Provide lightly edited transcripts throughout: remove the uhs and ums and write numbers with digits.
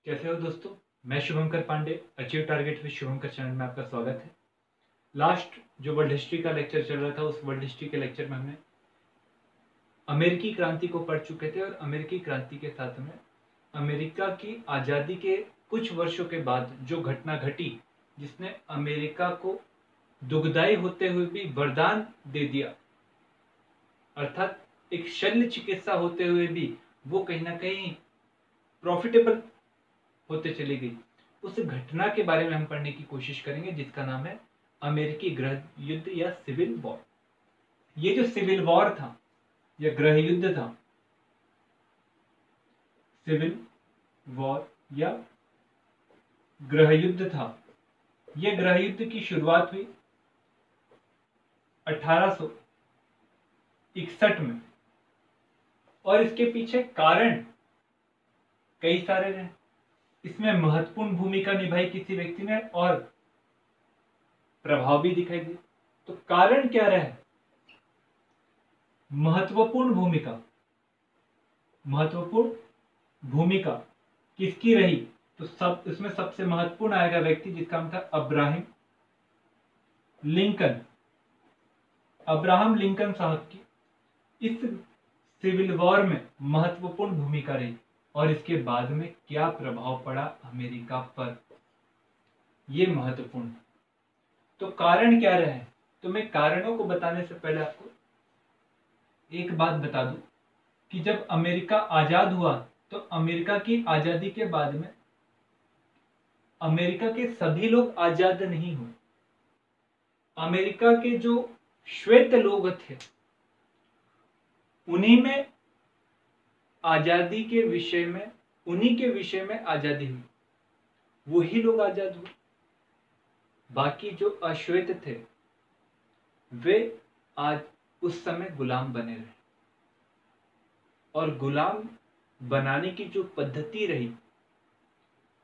कैसे हो दोस्तों। मैं Shubhankar Pandey, achieve target with Shubhankar channel में आपका स्वागत है। लास्ट जो वर्ल्ड हिस्ट्री का लेक्चर चल रहा था, उस वर्ल्ड हिस्ट्री के लेक्चर में हमने अमेरिकी क्रांति को पढ़ चुके थे और अमेरिकी क्रांति के साथ में अमेरिका की आज़ादी के कुछ वर्षों के बाद जो घटना घटी, जिसने अमेरिका को दुखदाई होते हुए भी वरदान दे दिया, अर्थात एक शल्य चिकित्सा होते हुए भी वो कहीं ना कहीं प्रॉफिटेबल होते चली गई। उस घटना के बारे में हम पढ़ने की कोशिश करेंगे, जिसका नाम है अमेरिकी गृह युद्ध या सिविल वॉर। ये जो सिविल वॉर था या गृह युद्ध था, सिविल वॉर या गृह युद्ध था, यह गृह युद्ध की शुरुआत हुई 1861 में और इसके पीछे कारण कई सारे रहे। इसमें महत्वपूर्ण भूमिका निभाई किसी व्यक्ति ने और प्रभाव भी दिखाई दिए। तो कारण क्या रहे? महत्वपूर्ण भूमिका किसकी रही? तो सब इसमें सबसे महत्वपूर्ण आएगा व्यक्ति जिसका नाम था अब्राहम लिंकन। अब्राहम लिंकन साहब की इस सिविल वॉर में महत्वपूर्ण भूमिका रही और इसके बाद में क्या प्रभाव पड़ा अमेरिका पर, यह महत्वपूर्ण। तो कारण क्या रहे? तो मैं कारणों को बताने से पहले आपको एक बात बता दूं कि जब अमेरिका आजाद हुआ तो अमेरिका की आजादी के बाद में अमेरिका के सभी लोग आजाद नहीं हुए। अमेरिका के जो श्वेत लोग थे, उन्हीं में आजादी के विषय में, उन्हीं के विषय में आजादी हुई, वही लोग आजाद हुए। बाकी जो अश्वेत थे वे आज उस समय गुलाम बने रहे और गुलाम बनाने की जो पद्धति रही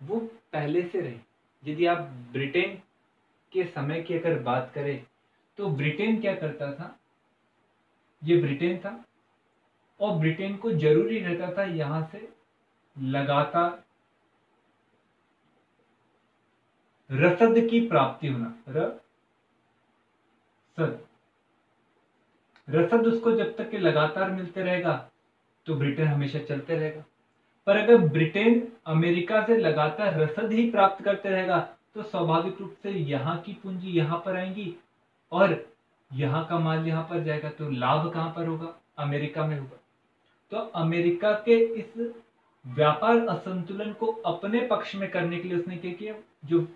वो पहले से रही। यदि आप ब्रिटेन के समय की अगर बात करें तो ब्रिटेन क्या करता था, ये ब्रिटेन था और ब्रिटेन को जरूरी रहता था यहां से लगातार रसद की प्राप्ति होना। रसद उसको जब तक कि लगातार मिलते रहेगा तो ब्रिटेन हमेशा चलते रहेगा। पर अगर ब्रिटेन अमेरिका से लगातार रसद ही प्राप्त करते रहेगा तो स्वाभाविक रूप से यहाँ की पूंजी यहाँ पर आएंगी और यहाँ का माल यहाँ पर जाएगा, तो लाभ कहाँ पर होगा? अमेरिका में होगा। तो अमेरिका के इस व्यापार असंतुलन को अपने पक्ष में करने के लिए उसने क्या किया, जो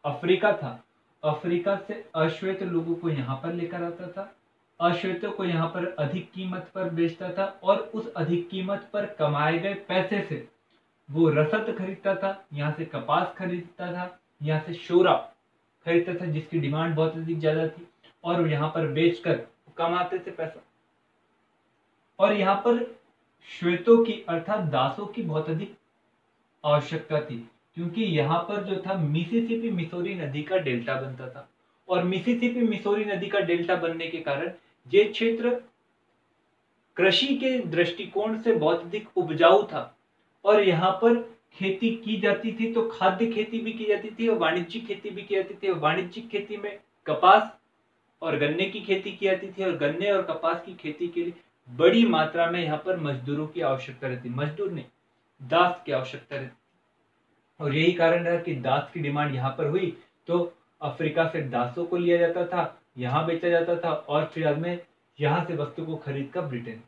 अफ्रीका था, अफ्रीका से अश्वेत लोगों को यहाँ पर लेकर आता था, अश्वेतों को यहाँ पर अधिक कीमत पर बेचता था और उस अधिक कीमत पर कमाए गए पैसे से वो रसद खरीदता था, यहाँ से कपास खरीदता था, यहाँ से शोरा खरीदता था जिसकी डिमांड बहुत अधिक ज्यादा थी और यहाँ पर बेचकर कमाते थे पैसा। और यहाँ पर श्वेतों की अर्थात दासों की बहुत अधिक आवश्यकता थी, क्योंकि यहाँ पर जो था मिसिसिपी मिसौरी नदी का डेल्टा बनता था और मिसिसिपी मिसौरी नदी का डेल्टा बनने के कारण ये क्षेत्र कृषि के दृष्टिकोण से बहुत अधिक उपजाऊ था और यहाँ पर खेती की जाती थी, तो खाद्य खेती भी की जाती थी और वाणिज्यिक खेती भी की जाती थी। और वाणिज्यिक खेती में कपास और गन्ने की खेती की जाती थी और गन्ने और कपास की खेती के लिए बड़ी मात्रा में यहाँ पर मजदूरों की आवश्यकता रहती, मजदूर नहीं, दास की आवश्यकता रहती। और यही कारण रहा कि दास की डिमांड यहाँ पर हुई तो अफ्रीका से दासों को लिया जाता था, यहाँ बेचा जाता था और फिर बाद में यहाँ से वस्तु को खरीद कर ब्रिटेन।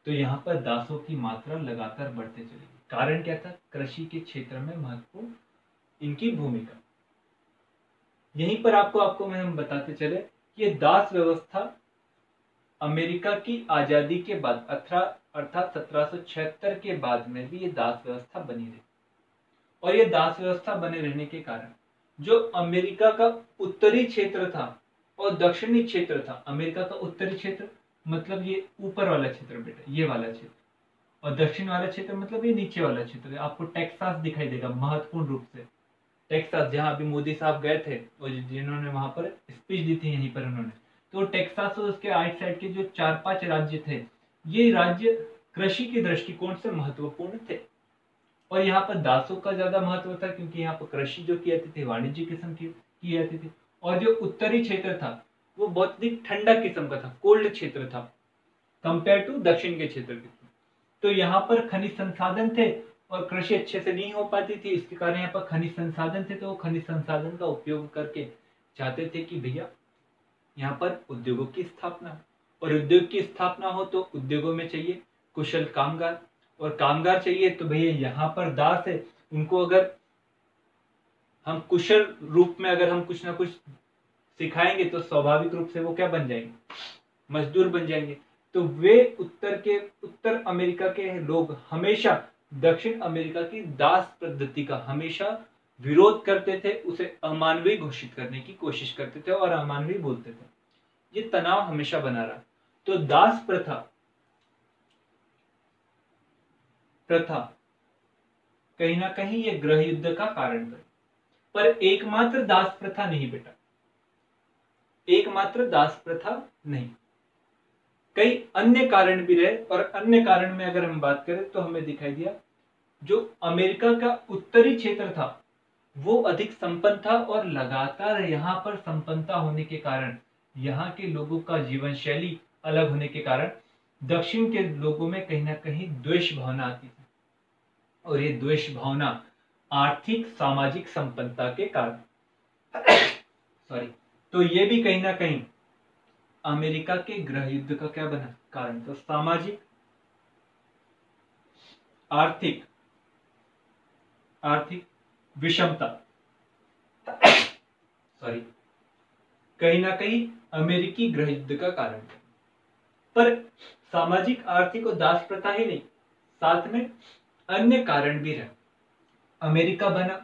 तो यहाँ पर दासों की मात्रा लगातार बढ़ते चली गई। कारण क्या था? कृषि के क्षेत्र में महत्वपूर्ण इनकी भूमिका। यहीं पर आपको हम बताते चले कि ये दास व्यवस्था अमेरिका की आजादी के बाद अर्थात 1776 के बाद में भी ये दास व्यवस्था बनी रही। और ये दास व्यवस्था बने रहने के कारण जो अमेरिका का उत्तरी क्षेत्र था और दक्षिणी क्षेत्र था, अमेरिका का उत्तरी क्षेत्र मतलब ये ऊपर वाला क्षेत्र बेटा, ये वाला क्षेत्र, और दक्षिण वाला क्षेत्र मतलब ये नीचे वाला क्षेत्र। आपको टेक्सास दिखाई देगा महत्वपूर्ण रूप से, टेक्सास जहां अभी मोदी साहब गए थे और जिन्होंने वहां पर स्पीच दी थी यहीं पर उन्होंने, तो टेक्सास और उसके आइट साइड के जो 4-5 राज्य थे, ये राज्य कृषि के दृष्टिकोण से महत्वपूर्ण थे। और यहाँ पर दासों का ज्यादा महत्व था क्योंकि यहाँ पर कृषि जो की जाती थी वाणिज्य किस्म की जाती थी। और जो उत्तरी क्षेत्र था वो बहुत अधिक ठंडा किस्म का था, कोल्ड क्षेत्र था कंपेयर टू दक्षिण के क्षेत्र के। तो यहाँ पर खनिज संसाधन थे और कृषि अच्छे से नहीं हो पाती थी, इसके कारण यहाँ पर खनिज संसाधन थे, तो वो खनिज संसाधन का उपयोग करके चाहते थे कि भैया यहाँ पर उद्योगों की स्थापना, और उद्योग की स्थापना हो तो उद्योगों में चाहिए कुशल कामगार, और कामगार चाहिए तो भैया यहाँ पर दास है, उनको अगर हम कुशल रूप में अगर हम कुछ ना कुछ सिखाएंगे तो स्वाभाविक रूप से वो क्या बन जाएंगे, मजदूर बन जाएंगे। तो वे उत्तर अमेरिका के लोग हमेशा दक्षिण अमेरिका की दास पद्धति का हमेशा विरोध करते थे, उसे अमानवीय घोषित करने की कोशिश करते थे और अमानवीय बोलते थे। ये तनाव हमेशा बना रहा। तो दास प्रथा कहीं ना कहीं ये गृह युद्ध का कारण बनी। पर एकमात्र दास प्रथा नहीं बेटा, एकमात्र दास प्रथा नहीं, कई अन्य कारण भी रहे। और अन्य कारण में अगर हम बात करें तो हमें दिखाई दिया जो अमेरिका का उत्तरी क्षेत्र था वो अधिक संपन्न था, और लगातार यहाँ पर संपन्नता होने के कारण, यहाँ के लोगों का जीवन शैली अलग होने के कारण दक्षिण के लोगों में कहीं ना कहीं द्वेष भावना आती थी, और ये द्वेष भावना आर्थिक सामाजिक संपन्नता के कारण सॉरी, तो ये भी कहीं ना कहीं अमेरिका के गृह युद्ध का क्या बना कारण। तो सामाजिक आर्थिक विषमता कहीं ना कहीं अमेरिकी गृह युद्ध का कारण है। पर सामाजिक आर्थिक और दास प्रथा ही नहीं, साथ में अन्य कारण भी रहे। अमेरिका बना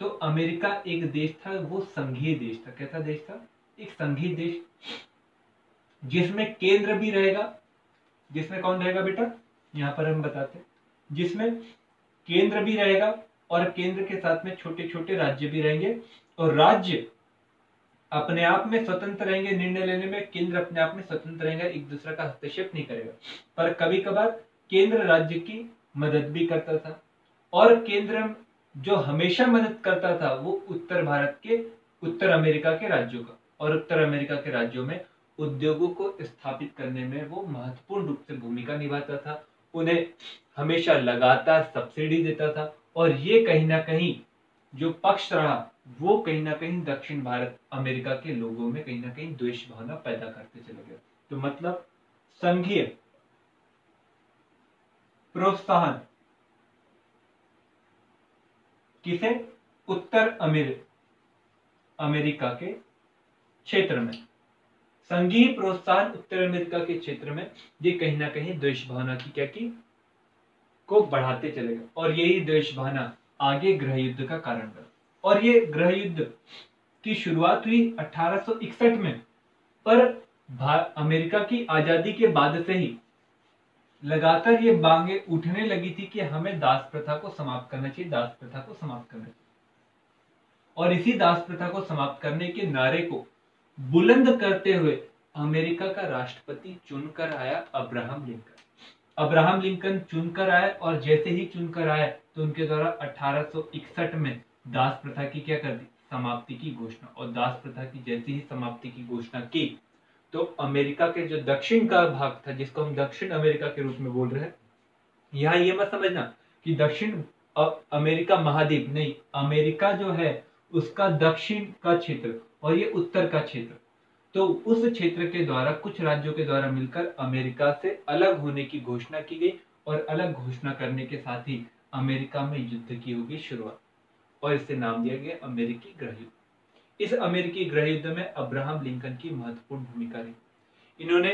तो अमेरिका एक देश था, वो संघीय देश था। कैसा देश था? एक संघीय देश, जिसमें केंद्र भी रहेगा। जिसमें कौन रहेगा बेटा? यहां पर हम बताते हैं, जिसमें केंद्र भी रहेगा और केंद्र के साथ में छोटे छोटे राज्य भी रहेंगे, और राज्य अपने आप में स्वतंत्र रहेंगे निर्णय लेने में। केंद्र अपने आप में स्वतंत्र रहेगा, एक दूसरे का हस्तक्षेप नहीं करेगा। पर कभी कभार केंद्र राज्य की मदद भी करता था, और केंद्र जो हमेशा मदद करता था वो उत्तर अमेरिका के राज्यों का, और उत्तर अमेरिका के राज्यों में उद्योगों को स्थापित करने में वो महत्वपूर्ण रूप से भूमिका निभाता था। उन्हें हमेशा लगातार सब्सिडी देता था, और ये कहीं ना कहीं जो पक्ष रहा वो कहीं ना कहीं दक्षिण भारत अमेरिका के लोगों में कहीं ना कहीं द्वेष भावना पैदा करते चले गए। तो मतलब संघीय प्रोत्साहन किसे? उत्तर अमेरिका के क्षेत्र में, संघीय प्रोत्साहन उत्तर अमेरिका के क्षेत्र में ये कहीं ना कहीं द्वेष भावना की क्या की को बढ़ाते चले गए, और यही द्वेष भावना आगे गृह युद्ध का कारण बना। और ये गृह युद्ध की शुरुआत हुई 1861 में, पर अमेरिका की आजादी के बाद से ही लगातार ये मांगे उठने लगी थी कि हमें दास प्रथा को समाप्त करना चाहिए, दास प्रथा को समाप्त करना चाहिए। और इसी दास प्रथा को समाप्त करने के नारे को बुलंद करते हुए अमेरिका का राष्ट्रपति चुनकर आया अब्राहम लिंकन। अब्राहम लिंकन चुनकर आए, और जैसे ही चुनकर आए तो उनके द्वारा 1861 में दास प्रथा की क्या कर दी? समाप्ति की घोषणा। और दास प्रथा की जैसे ही समाप्ति की घोषणा की तो अमेरिका के जो दक्षिण का भाग था, जिसको हम दक्षिण अमेरिका के रूप में बोल रहे हैं, यहाँ ये मत समझना कि दक्षिण अमेरिका महाद्वीप नहीं, अमेरिका जो है उसका दक्षिण का क्षेत्र और ये उत्तर का क्षेत्र। तो उस क्षेत्र के द्वारा कुछ राज्यों के द्वारा मिलकर अमेरिका से अलग होने की घोषणा की गई, और अलग घोषणा करने के साथ ही अमेरिका में युद्ध की होगी शुरुआत, और इसे नाम दिया गया अमेरिकी गृह युद्ध। इस अमेरिकी गृह युद्ध में अब्राहम लिंकन की महत्वपूर्ण भूमिका रही। इन्होंने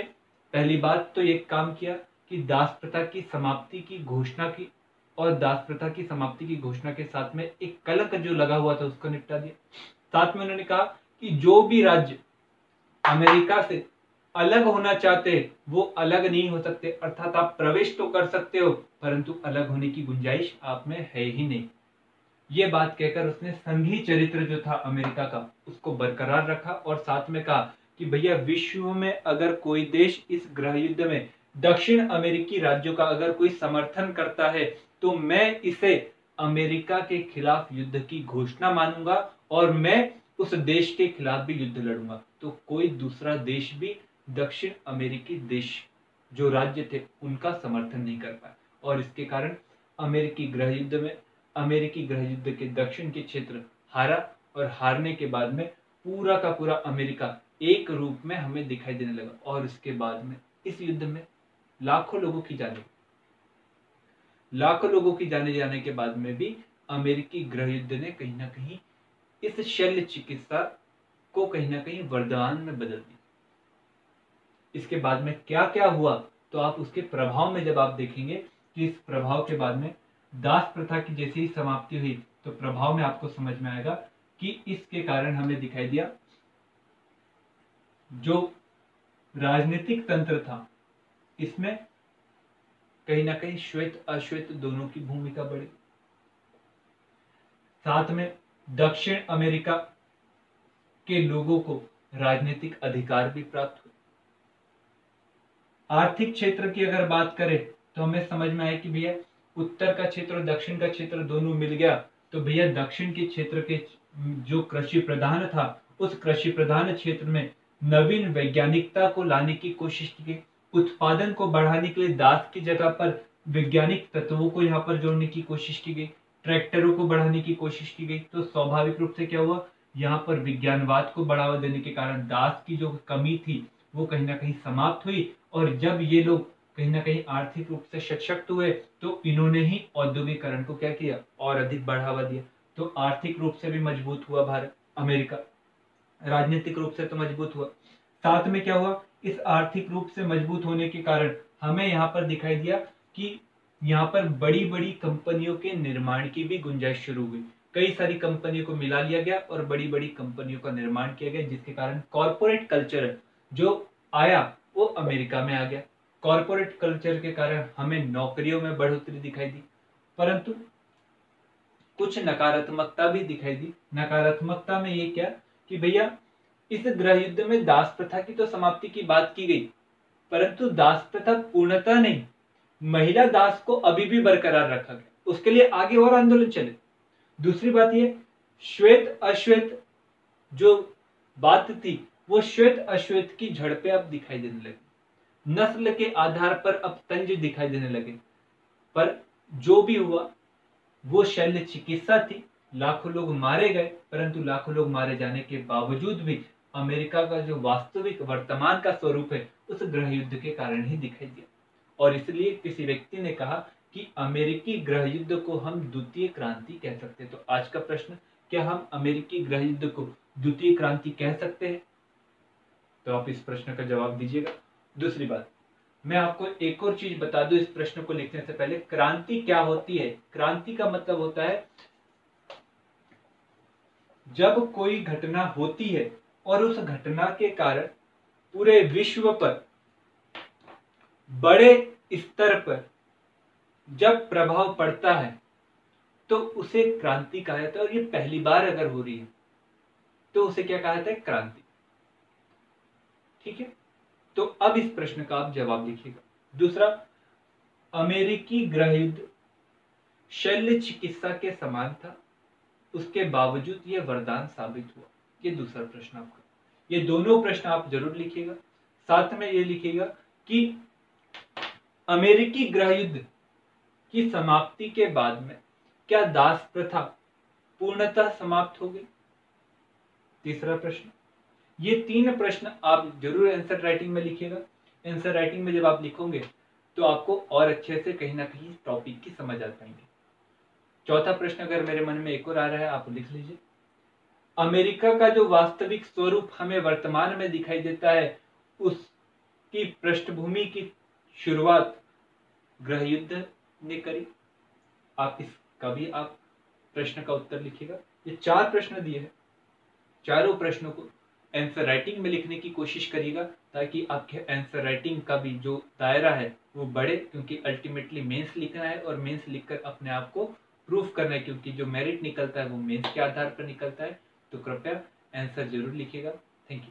पहली बात तो ये काम किया कि दास प्रथा की समाप्ति की घोषणा की, और दास प्रथा की समाप्ति की घोषणा के साथ में एक कलंक जो लगा हुआ था उसको निपटा दिया। साथ में उन्होंने कहा कि जो भी राज्य अमेरिका से अलग होना चाहते वो अलग नहीं हो सकते, अर्थात आप प्रवेश तो कर सकते हो परंतु अलग होने की गुंजाइश आप में है ही नहीं। ये बात कहकर उसने संघीय चरित्र जो था अमेरिका का उसको बरकरार रखा, और साथ में कहा कि भैया विश्व में अगर कोई देश इस गृह युद्ध में दक्षिण अमेरिकी राज्यों का अगर कोई समर्थन करता है तो मैं इसे अमेरिका के खिलाफ युद्ध की घोषणा मानूंगा और मैं उस देश के खिलाफ भी युद्ध लड़ूंगा। तो कोई दूसरा देश भी दक्षिण अमेरिकी देश जो राज्य थे उनका समर्थन नहीं कर पाया और इसके कारण अमेरिकी गृह युद्ध के दक्षिण के क्षेत्र हारा और हारने के बाद में पूरा का पूरा अमेरिका एक रूप में हमें दिखाई देने लगा और इसके बाद में इस युद्ध में लाखों लोगों की जाने जाने के बाद में भी अमेरिकी गृह युद्ध ने कहीं ना कहीं इस शल्य चिकित्सा को कहीं ना कहीं वरदान में बदल दिया। इसके बाद में क्या क्या हुआ तो आप उसके प्रभाव में जब आप देखेंगे कि इस प्रभाव के बाद में दास प्रथा की जैसे ही समाप्ति हुई तो प्रभाव में आपको समझ में आएगा कि इसके कारण हमें दिखाई दिया जो राजनीतिक तंत्र था इसमें कहीं ना कहीं श्वेत अश्वेत दोनों की भूमिका बढ़ी। साथ में दक्षिण अमेरिका के लोगों को राजनीतिक अधिकार भी प्राप्त हुए। आर्थिक क्षेत्र की अगर बात करें तो हमें समझ में आए कि भैया उत्तर का क्षेत्र और दक्षिण का क्षेत्र दोनों मिल गया तो भैया दक्षिण के क्षेत्र के जो कृषि प्रधान था उस कृषि प्रधान क्षेत्र में नवीन वैज्ञानिकता को लाने की कोशिश की गई। उत्पादन को बढ़ाने के लिए दास की जगह पर वैज्ञानिक तत्वों को यहाँ पर जोड़ने की कोशिश की गई, ट्रैक्टरों को बढ़ाने की कोशिश की गई। तो स्वाभाविक रूप से क्या हुआ, यहाँ पर विज्ञानवाद को बढ़ावा देने के कारण दास की जो कमी थी वो कहीं ना कहीं समाप्त हुई और जब ये लोग कहीं ना कहीं आर्थिक रूप से सशक्त हुए तो इन्होंने ही औद्योगिकरण को क्या किया और अधिक बढ़ावा दिया। तो आर्थिक रूप से भी मजबूत हुआ भारत, अमेरिका राजनीतिक रूप से तो मजबूत हुआ। साथ में क्या हुआ, इस आर्थिक रूप से मजबूत होने के कारण हमें यहाँ पर दिखाई दिया कि यहाँ पर बड़ी बड़ी कंपनियों के निर्माण की भी गुंजाइश शुरू हुई। कई सारी कंपनियों को मिला लिया गया और बड़ी बड़ी कंपनियों का निर्माण किया गया जिसके कारण कॉर्पोरेट कल्चर जो आया वो अमेरिका में आ गया। कॉर्पोरेट कल्चर के कारण हमें नौकरियों में बढ़ोतरी दिखाई दी परंतु कुछ नकारात्मकता भी दिखाई दी। नकारात्मकता में ये क्या कि भैया इस गृह युद्ध में दास प्रथा की तो समाप्ति की बात की गई परंतु दास प्रथा पूर्णतः नहीं, महिला दास को अभी भी बरकरार रखा गया, उसके लिए आगे और आंदोलन चले। दूसरी बात ये श्वेत अश्वेत जो बात थी वो श्वेत अश्वेत की झड़पें अब दिखाई देने लगी, नस्ल के आधार पर अब तंज दिखाई देने लगे। पर जो भी हुआ वो शल्य चिकित्सा थी, लाखों लोग मारे गए परंतु लाखों लोग मारे जाने के बावजूद भी अमेरिका का जो वास्तविक वर्तमान का स्वरूप है उस गृह युद्ध के कारण ही दिखाई दिया। और इसलिए किसी व्यक्ति ने कहा कि अमेरिकी गृह युद्ध को हम द्वितीय क्रांति कह सकते हैं। तो आज का प्रश्न, क्या हम अमेरिकी गृह युद्ध को द्वितीय क्रांति कह सकते हैं? तो आप इस प्रश्न का जवाब दीजिएगा। दूसरी बात, मैं आपको एक और चीज बता दूं इस प्रश्न को लिखने से पहले, क्रांति क्या होती है? क्रांति का मतलब होता है जब कोई घटना होती है और उस घटना के कारण पूरे विश्व पर बड़े स्तर पर जब प्रभाव पड़ता है तो उसे क्रांति कहा जाता है। और ये पहली बार अगर हो रही है तो उसे क्या कहा जाता है? क्रांति। ठीक है, तो अब इस प्रश्न का आप जवाब लिखिएगा। दूसरा, अमेरिकी गृह युद्ध शल्य चिकित्सा के समान था, उसके बावजूद यह वरदान साबित हुआ। ये दूसरा प्रश्न आपका, ये दोनों प्रश्न आप जरूर लिखिएगा। साथ में ये लिखिएगा कि अमेरिकी गृह युद्ध की समाप्ति के बाद में क्या दास प्रथा पूर्णतः समाप्त हो गई? तीसरा प्रश्न। ये तीन प्रश्न आप जरूर आंसर राइटिंग में लिखिएगा। आंसर राइटिंग में जब आप लिखोगे तो आपको और अच्छे से कहीं ना कहीं टॉपिक की समझ आ पाएंगे। चौथा प्रश्न अगर मेरे मन में एक और आ रहा है आप लिख लीजिए। अमेरिका का जो वास्तविक स्वरूप हमें वर्तमान में दिखाई देता है उसकी पृष्ठभूमि की शुरुआत गृह युद्ध ने करी। आप इसका भी आप प्रश्न का उत्तर लिखिएगा। ये 4 प्रश्न दिए हैं, चारों प्रश्नों को आंसर राइटिंग में लिखने की कोशिश करिएगा ताकि आपके आंसर राइटिंग का भी जो दायरा है वो बढ़े, क्योंकि अल्टीमेटली मेंस लिखना है और मेंस लिखकर अपने आप को प्रूफ करना है, क्योंकि जो मेरिट निकलता है वो मेंस के आधार पर निकलता है। तो कृपया आंसर जरूर लिखिएगा। Thank you.